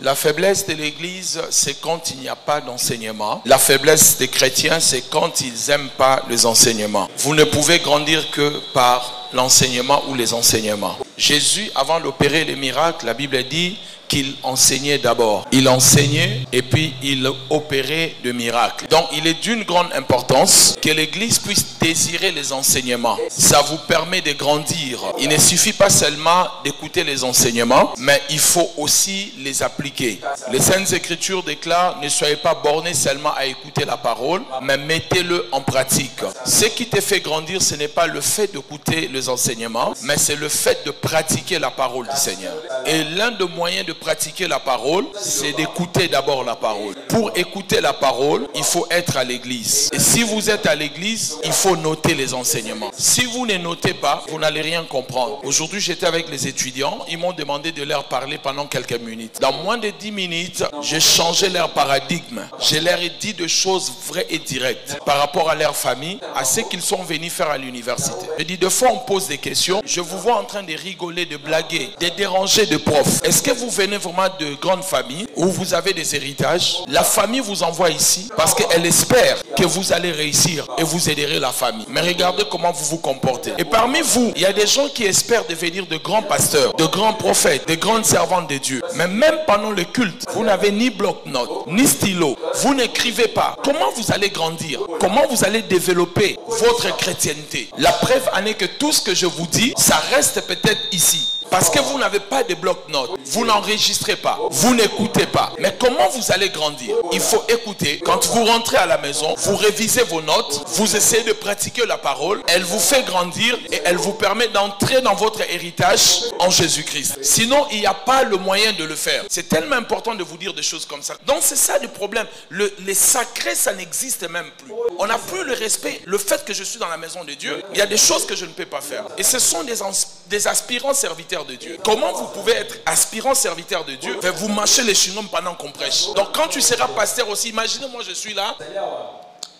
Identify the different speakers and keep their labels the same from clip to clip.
Speaker 1: La faiblesse de l'Église, c'est quand il n'y a pas d'enseignement. La faiblesse des chrétiens, c'est quand ils n'aiment pas les enseignements. Vous ne pouvez grandir que par l'enseignement ou les enseignements. Jésus, avant d'opérer les miracles, la Bible dit qu'il enseignait d'abord. Il enseignait et puis il opérait de miracles. Donc il est d'une grande importance que l'Église puisse désirer les enseignements. Ça vous permet de grandir. Il ne suffit pas seulement d'écouter les enseignements, mais il faut aussi les appliquer. Les Saintes Écritures déclarent: ne soyez pas bornés seulement à écouter la parole, mais mettez-le en pratique. Ce qui te fait grandir, ce n'est pas le fait d'écouter les enseignements, mais c'est le fait de pratiquer la parole du Seigneur. Et l'un des moyens de pratiquer la parole, c'est d'écouter d'abord la parole. Pour écouter la parole, il faut être à l'église. Et si vous êtes à l'église, il faut noter les enseignements. Si vous ne notez pas, vous n'allez rien comprendre. Aujourd'hui, j'étais avec les étudiants. Ils m'ont demandé de leur parler pendant quelques minutes. Dans moins de 10 minutes, j'ai changé leur paradigme. Je leur ai dit des choses vraies et directes par rapport à leur famille, à ce qu'ils sont venus faire à l'université. Je dis, des fois, on pose des questions. Je vous vois en train de rigoler, de blaguer, de déranger des profs. Est-ce que vous venez vraiment de grandes familles où vous avez des héritages? La famille vous envoie ici parce qu'elle espère que vous allez réussir et vous aiderez la famille. Mais regardez comment vous vous comportez. Et parmi vous, il y a des gens qui espèrent devenir de grands pasteurs, de grands prophètes, de grandes servantes de Dieu. Mais même pendant le culte, vous n'avez ni bloc-notes, ni stylo. Vous n'écrivez pas. Comment vous allez grandir? Comment vous allez développer votre chrétienté? La preuve en est que tout ce que je vous dis, ça reste peut-être ici. Parce que vous n'avez pas de bloc-notes, vous n'enregistrez pas, vous n'écoutez pas. Mais comment vous allez grandir? Il faut écouter. Quand vous rentrez à la maison, vous révisez vos notes, vous essayez de pratiquer la parole. Elle vous fait grandir et elle vous permet d'entrer dans votre héritage en Jésus-Christ. Sinon, il n'y a pas le moyen de le faire. C'est tellement important de vous dire des choses comme ça. Donc c'est ça le problème. Les sacrés, ça n'existe même plus. On n'a plus le respect. Le fait que je suis dans la maison de Dieu, il y a des choses que je ne peux pas faire. Et ce sont des aspirants serviteurs de Dieu. Comment vous pouvez être aspirant serviteur de Dieu? Vous mâchez les chewing-gums pendant qu'on prêche. Donc quand tu seras pasteur aussi, imaginez, moi je suis là,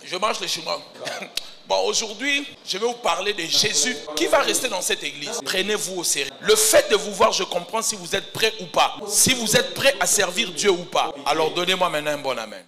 Speaker 1: je mange les chewing-gums. Bon, aujourd'hui, je vais vous parler de Jésus qui va rester dans cette église. Prenez-vous au sérieux. Le fait de vous voir, je comprends si vous êtes prêt ou pas. Si vous êtes prêt à servir Dieu ou pas. Alors donnez-moi maintenant un bon amen.